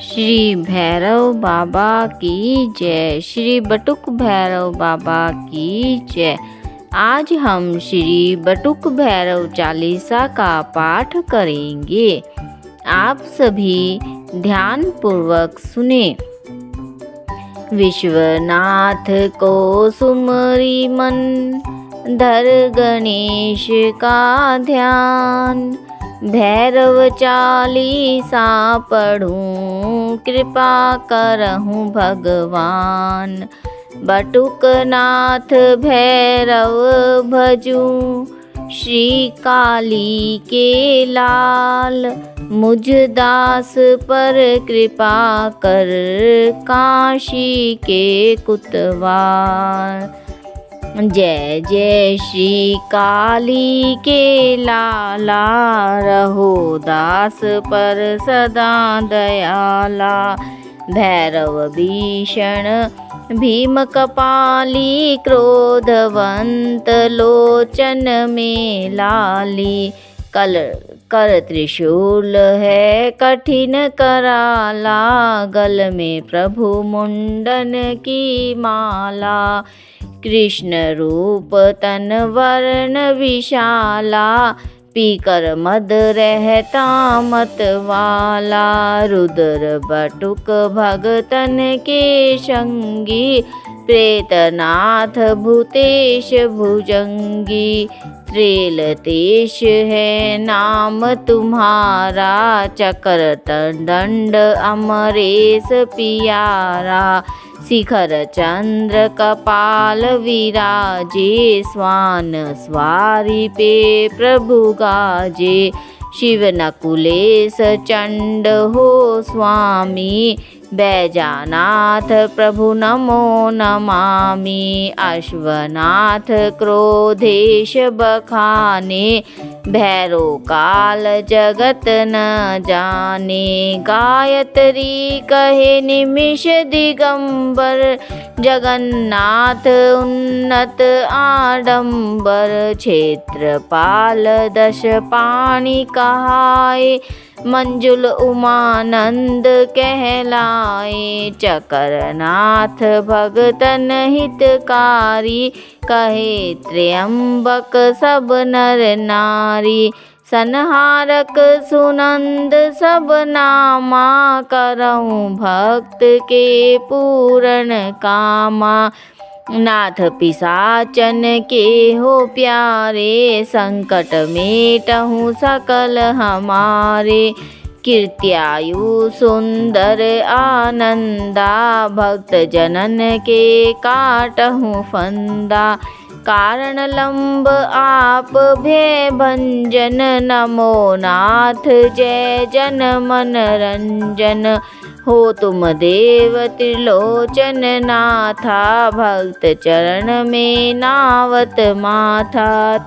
श्री भैरव बाबा की जय। श्री बटुक भैरव बाबा की जय। आज हम श्री बटुक भैरव चालीसा का पाठ करेंगे। आप सभी ध्यान पूर्वक सुने। विश्वनाथ को सुमरी मन, धर गणेश का ध्यान। भैरव चालीसा पढ़ूं, कृपा करहूं भगवान। बटुकनाथ भैरव भजूं, श्री काली के लाल। मुझ दास पर कृपा कर, काशी के कुतवाल। जय जय श्री काली के लाला, रहो दास पर सदा दयाला। भैरव भीषण भीम कपाली, क्रोधवंत लोचन में लाली। कर त्रिशूल है कठिन कराला, गल में प्रभु मुंडन की माला। कृष्ण रूप तन वर्ण विशाला, पीकर मद रहता मत वाला। रुद्र बटुक भगतन के संगी, प्रेतनाथ भूतेश भुजंगी। त्रेलतेश है नाम तुम्हारा, चक्र दंड अमरेश पियारा। शिखर चंद्र कपाल विराजे, स्वान स्वारी पे प्रभु गाजे। शिव नकुलेश चंड हो स्वामी, बैजानाथ प्रभु नमो नमामि। अश्वनाथ क्रोधेश बखाने, भैरो काल जगत न जाने। गायत्री कहे निमिष दिगंबर, जगन्नाथ उन्नत आडंबर। क्षेत्रपाल दश पाणि कहाए, मंजुल उमानंद कहलाए। चकरनाथ भगतन हितकारी, कहे त्र्यंबक सब नर नारी। संहारक सुनंद सब नामा, करऊं भक्त के पूर्ण कामा। नाथ पिशाचन के हो प्यारे, संकट मेटहूँ सकल हमारे। कीर्त्यायु सुंदर आनंदा, भक्त जनन के काटहूँ फंदा। कारण लंब आप भय भंजन, नमो नाथ जय जन मन रंजन। हो तुम देव त्रिलोचन नाथा, भक्त चरण में नावत माथा।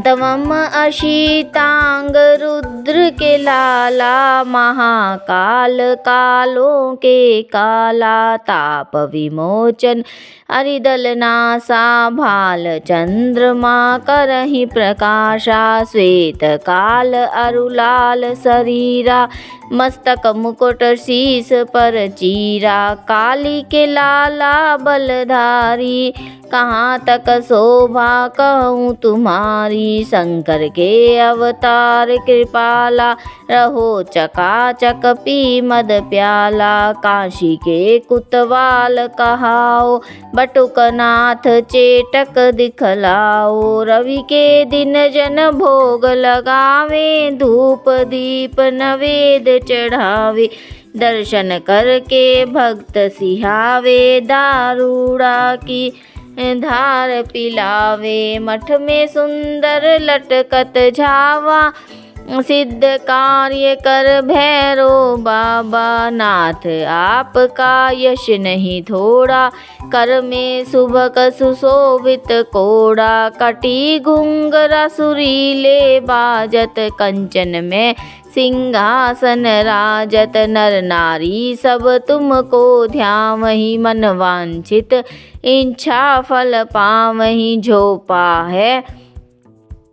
तवम अशीतांग रुद्र के लाला, महाकाल कालों के काला। ताप विमोचन अरिदल नासा, भाल चंद्रमा करहि प्रकाशा। श्वेत काल अरुलाल शरीरा, मस्तक मुकुट शीस पर चीरा। काली के लाला बलधारी, कहाँ तक शोभा कहूँ तुम्हारी। शंकर के अवतार कृपाला, रहो चकाचक पी मद प्याला। काशी के कुतवाल कहाओ, बटुकनाथ चेटक दिखलाओ। रवि के दिन जन भोग लगावे, धूप दीप नवेद चढ़ावे। दर्शन करके भक्त सिहावे, दारूड़ा की धार पिलावे। मठ में सुंदर लटकत झावा, सिद्ध कार्य कर भैरो बाबा। नाथ आपका यश नहीं थोड़ा, कर में सुबक सुशोभित कोड़ा। कटी घुंघरा सुरीले बाजत, कंचन में सिंहासन राजत। नर नारी सब तुमको ध्यावहि, मन वांछित इच्छा फल पावहि। झोपा है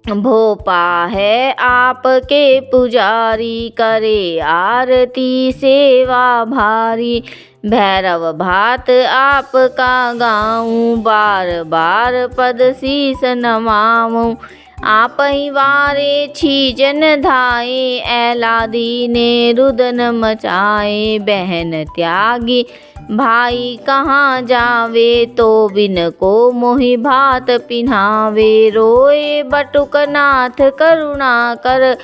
भोपा है आपके पुजारी, करे आरती सेवा भारी। भैरव भात आपका गाऊं, बार बार पद शीस नमाऊं। आप ही वारे छीजन धाए, ऐलादी ने रुदन मचाए। बहन त्यागी भाई कहाँ जावे, तो बिन को मोहि भात पिन्हावे। रोए बटुक नाथ करुणा कर,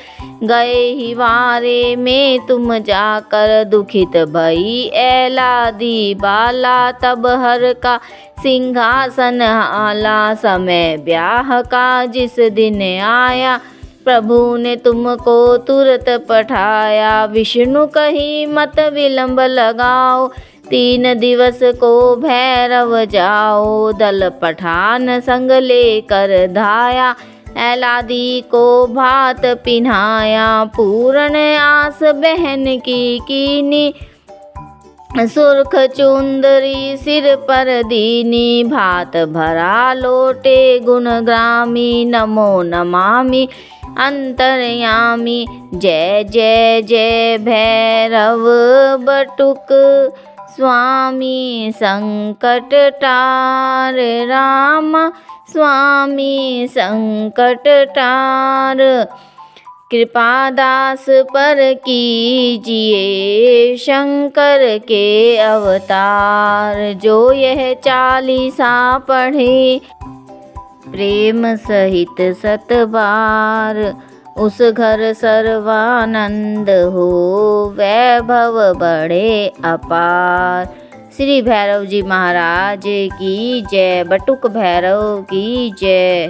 गए ही वारे में तुम जाकर। दुखित भई ऐलादी बाला, तब हर का सिंहासन हाला। समय ब्याह का जिस दिन आया, प्रभु ने तुमको तुरत पठाया। विष्णु कही मत विलंब लगाओ, 3 दिवस को भैरव जाओ। दल पठान संग लेकर धाया, ऐलादी को भात पिन्हाया। पूर्ण आस बहन की कीनी, सुर्ख चुंदरी सिर पर दीनी। भात भरा लोटे गुणग्रामी, नमो नमामि अंतर्यामी। जय जय जय भैरव बटुक स्वामी, संकट टार राम स्वामी संकट टार। कृपा दास पर कीजिए शंकर के अवतार। जो यह 40 पढ़े प्रेम सहित 7 बार, उस घर सर्वानंद हो, वैभव बढ़े अपार। श्री भैरव जी महाराज की जय। बटुक भैरव की जय।